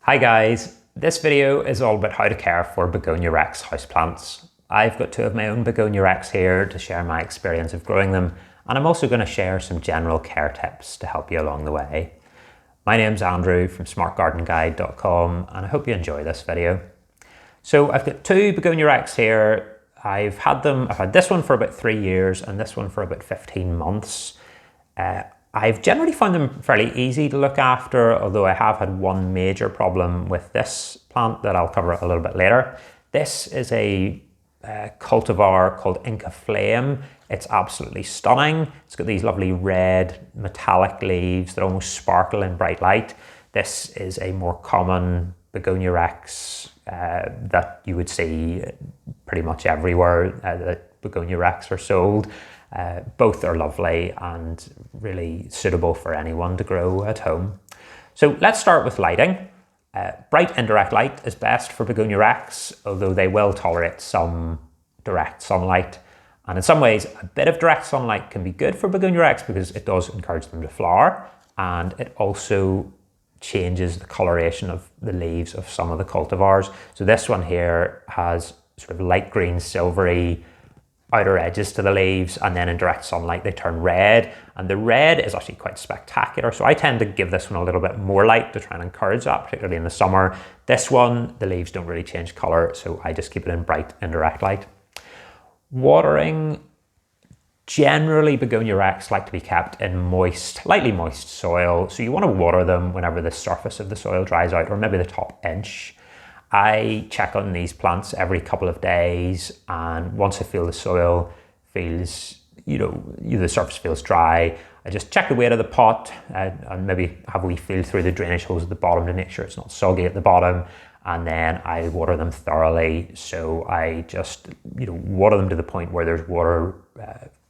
Hi guys, this video is all about how to care for Begonia Rex houseplants. I've got two of my own Begonia Rex here to share my experience of growing them, and I'm also going to share some general care tips to help you along the way. My name's Andrew from smartgardenguide.com and I hope you enjoy this video. So I've got two Begonia Rex here. I've had this one for about 3 years and this one for about 15 months. I've generally found them fairly easy to look after, although I have had one major problem with this plant that I'll cover a little bit later. This is a cultivar called Inca Flame. It's absolutely stunning. It's got these lovely red metallic leaves that almost sparkle in bright light. This is a more common Begonia Rex that you would see pretty much everywhere that Begonia Rex are sold. Both are lovely and really suitable for anyone to grow at home. So let's start with lighting. Bright indirect light is best for Begonia Rex, although they will tolerate some direct sunlight. And in some ways, a bit of direct sunlight can be good for Begonia Rex because it does encourage them to flower, and it also changes the coloration of the leaves of some of the cultivars. So this one here has sort of light green, silvery outer edges to the leaves, and then in direct sunlight they turn red, and the red is actually quite spectacular. So I tend to give this one a little bit more light to try and encourage that, particularly in the summer. This one, the leaves don't really change color, so I just keep it in bright indirect light. Watering, generally Begonia Rex like to be kept in moist, lightly moist soil, so you want to water them whenever the surface of the soil dries out, or maybe the top inch. I check on these plants every couple of days, and once I feel the soil feels, the surface feels dry, I just check the weight of the pot and maybe have a wee feel through the drainage holes at the bottom to make sure it's not soggy at the bottom, and then I water them thoroughly. So I just water them to the point where there's water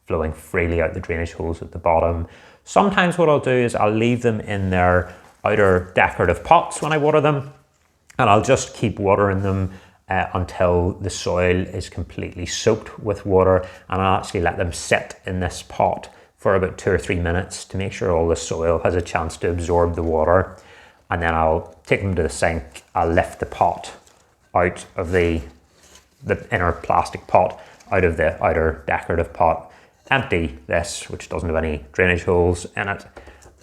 flowing freely out the drainage holes at the bottom. Sometimes what I'll do is I'll leave them in their outer decorative pots when I water them, and I'll just keep watering them until the soil is completely soaked with water, and I'll actually let them sit in this pot for about 2 or 3 minutes to make sure all the soil has a chance to absorb the water. And then I'll take them to the sink, I'll lift the pot out of the inner plastic pot out of the outer decorative pot, empty this, which doesn't have any drainage holes in it.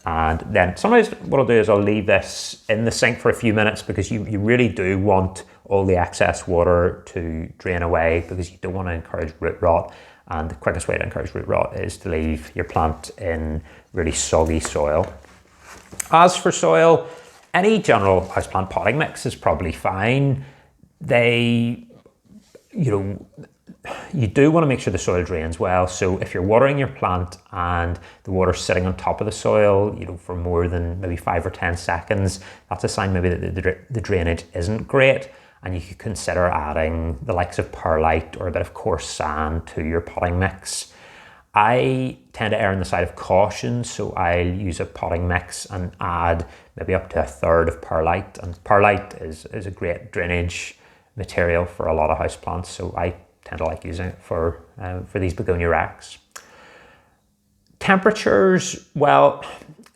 And then sometimes what I'll do is I'll leave this in the sink for a few minutes, because you really do want all the excess water to drain away, because you don't want to encourage root rot. And the quickest way to encourage root rot is to leave your plant in really soggy soil. As for soil, any general houseplant potting mix is probably fine. You do want to make sure the soil drains well. So if you're watering your plant and the water's sitting on top of the soil, for more than maybe 5 or 10 seconds, that's a sign maybe that the drainage isn't great, and you could consider adding the likes of perlite or a bit of coarse sand to your potting mix. I tend to err on the side of caution, so I'll use a potting mix and add maybe up to 1/3 of perlite. And perlite is a great drainage material for a lot of houseplants, so I tend to like using it for these Begonia Rex. Temperatures, well,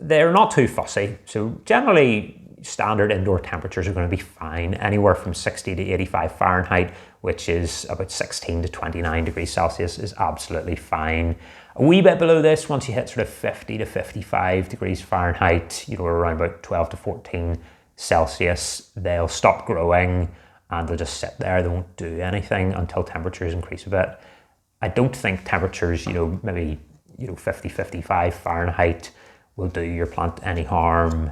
they're not too fussy. So generally standard indoor temperatures are going to be fine. Anywhere from 60 to 85 Fahrenheit, which is about 16 to 29 degrees Celsius, is absolutely fine. A wee bit below this, once you hit sort of 50 to 55 degrees Fahrenheit, around about 12 to 14 Celsius, they'll stop growing and they'll just sit there. They won't do anything until temperatures increase a bit. I don't think temperatures, maybe 50, 55 Fahrenheit will do your plant any harm,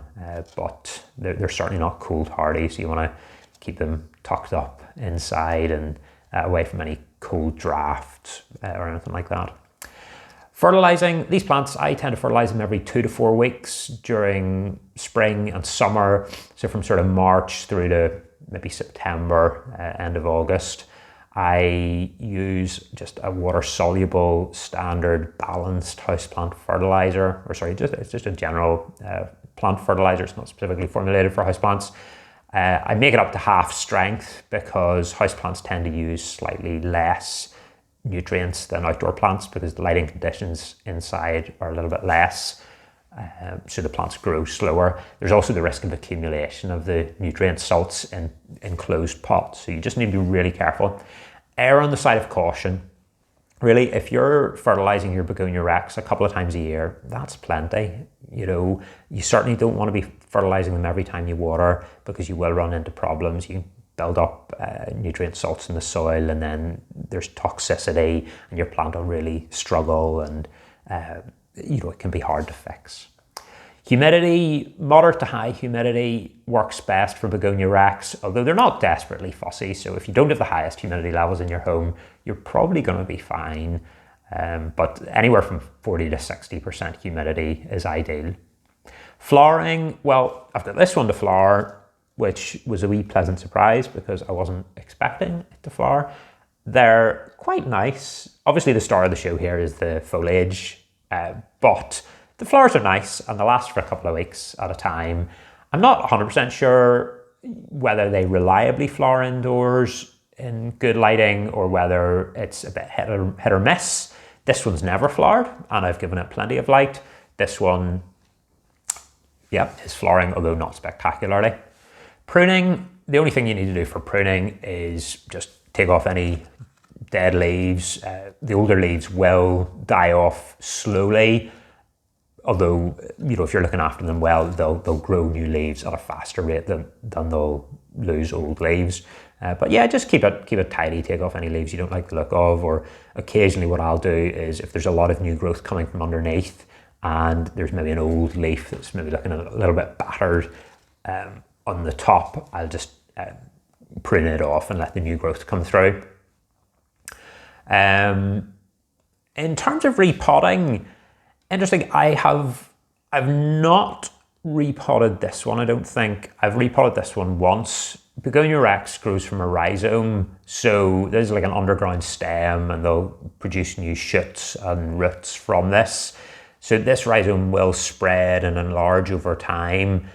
but they're certainly not cold hardy, so you want to keep them tucked up inside and away from any cold draft or anything like that. Fertilizing, these plants, I tend to fertilize them every 2 to 4 weeks during spring and summer, so from sort of March through to maybe September, end of August. I use just a water-soluble, standard, balanced houseplant fertilizer, it's just a general plant fertilizer. It's not specifically formulated for houseplants. I make it up to half strength because houseplants tend to use slightly less nutrients than outdoor plants because the lighting conditions inside are a little bit less. so the plants grow slower. There's also the risk of accumulation of the nutrient salts in enclosed pots, so you just need to be really careful. Err on the side of caution. Really, if you're fertilizing your Begonia Rex a couple of times a year, that's plenty. You know, you certainly don't want to be fertilizing them every time you water, because you will run into problems. You build up nutrient salts in the soil, and then there's toxicity, and your plant will really struggle, and you know, it can be hard to fix. Humidity, moderate to high humidity works best for Begonia Rex, although they're not desperately fussy. So if you don't have the highest humidity levels in your home, you're probably going to be fine. But anywhere from 40 to 60% humidity is ideal. Flowering, well, I've got this one to flower, which was a wee pleasant surprise because I wasn't expecting it to flower. They're quite nice. Obviously the star of the show here is the foliage, but the flowers are nice and they last for a couple of weeks at a time. I'm not 100% sure whether they reliably flower indoors in good lighting or whether it's a bit hit or miss. This one's never flowered and I've given it plenty of light. This one, yeah, is flowering, although not spectacularly. Pruning, the only thing you need to do for pruning is just take off any dead leaves. The older leaves will die off slowly, although, you know, if you're looking after them well, they'll grow new leaves at a faster rate than they'll lose old leaves. But yeah, just keep it tidy, take off any leaves you don't like the look of, or occasionally what I'll do is if there's a lot of new growth coming from underneath and there's maybe an old leaf that's maybe looking a little bit battered on the top, I'll just prune it off and let the new growth come through. In terms of repotting, interesting, I've not repotted this one, I don't think. I've repotted this one once. Begonia Rex grows from a rhizome, so there's like an underground stem and they'll produce new shoots and roots from this. So this rhizome will spread and enlarge over time.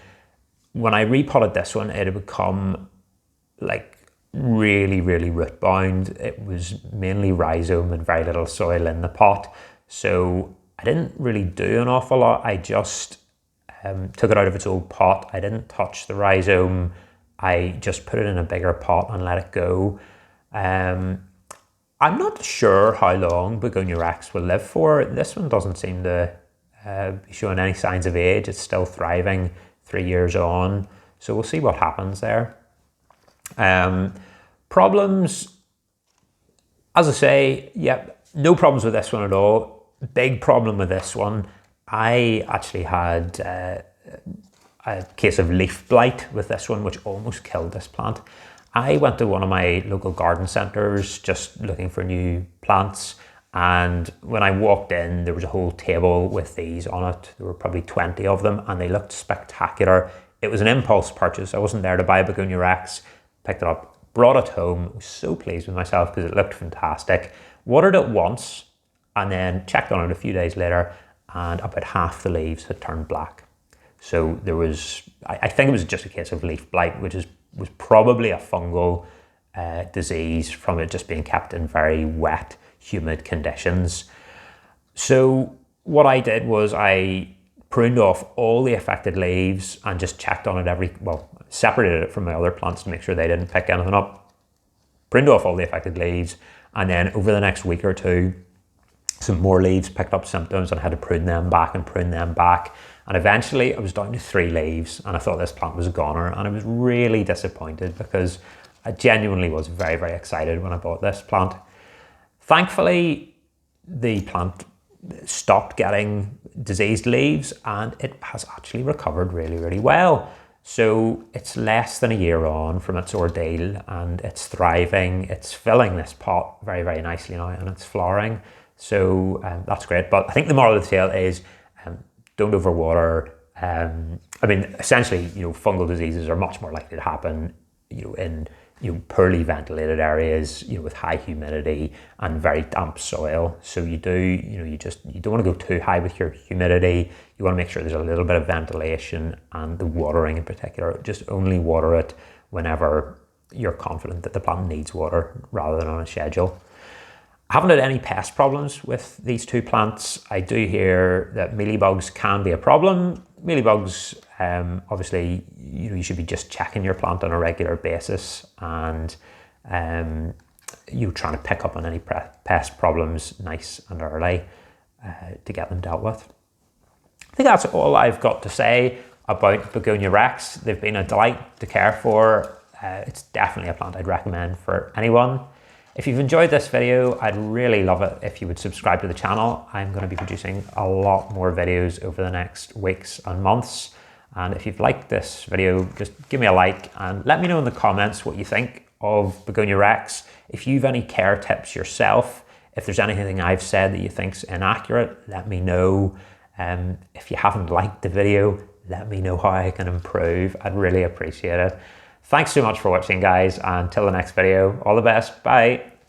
When I repotted this one, it had become like really, really root bound. It was mainly rhizome and very little soil in the pot. So I didn't really do an awful lot. I just took it out of its old pot. I didn't touch the rhizome. I just put it in a bigger pot and let it go. I'm not sure how long Begonia Rex will live for. This one doesn't seem to be showing any signs of age. It's still thriving 3 years on. So we'll see what happens there. Problems, as I say, yeah, no problems with this one at all. Big problem with this one, I actually had a case of leaf blight with this one, which almost killed this plant. I went to one of my local garden centres just looking for new plants, and when I walked in, there was a whole table with these on it. There were probably 20 of them and they looked spectacular. It was an impulse purchase. I wasn't there to buy Begonia Rex. Picked it up, brought it home. I was so pleased with myself because it looked fantastic. Watered it once and then checked on it a few days later, and about half the leaves had turned black. So there was, I think it was just a case of leaf blight, which was probably a fungal disease from it just being kept in very wet, humid conditions. So what I did was I pruned off all the affected leaves and just checked on it separated it from my other plants to make sure they didn't pick anything up. Pruned off all the affected leaves, and then over the next week or two, some more leaves picked up symptoms and I had to prune them back and prune them back. And eventually I was down to 3 leaves and I thought this plant was a goner, and I was really disappointed because I genuinely was very, very excited when I bought this plant. Thankfully, the plant stopped getting diseased leaves and it has actually recovered really, really well. So it's less than a year on from its ordeal and it's thriving. It's filling this pot very, very nicely now and it's flowering. So that's great. But I think the moral of the tale is don't overwater. I mean, essentially, fungal diseases are much more likely to happen, in poorly ventilated areas, with high humidity and very damp soil. So you don't want to go too high with your humidity. You want to make sure there's a little bit of ventilation, and the watering in particular, just only water it whenever you're confident that the plant needs water rather than on a schedule. I haven't had any pest problems with these two plants. I do hear that mealybugs can be a problem. Mealybugs, obviously, you should be just checking your plant on a regular basis, and you're trying to pick up on any pest problems nice and early to get them dealt with. I think that's all I've got to say about Begonia Rex. They've been a delight to care for. It's definitely a plant I'd recommend for anyone. If you've enjoyed this video, I'd really love it if you would subscribe to the channel. I'm going to be producing a lot more videos over the next weeks and months. And if you've liked this video, just give me a like and let me know in the comments what you think of Begonia Rex. If you've any care tips yourself, if there's anything I've said that you think's inaccurate, let me know. If you haven't liked the video, let me know how I can improve. I'd really appreciate it. Thanks so much for watching, guys, and until the next video, all the best. Bye.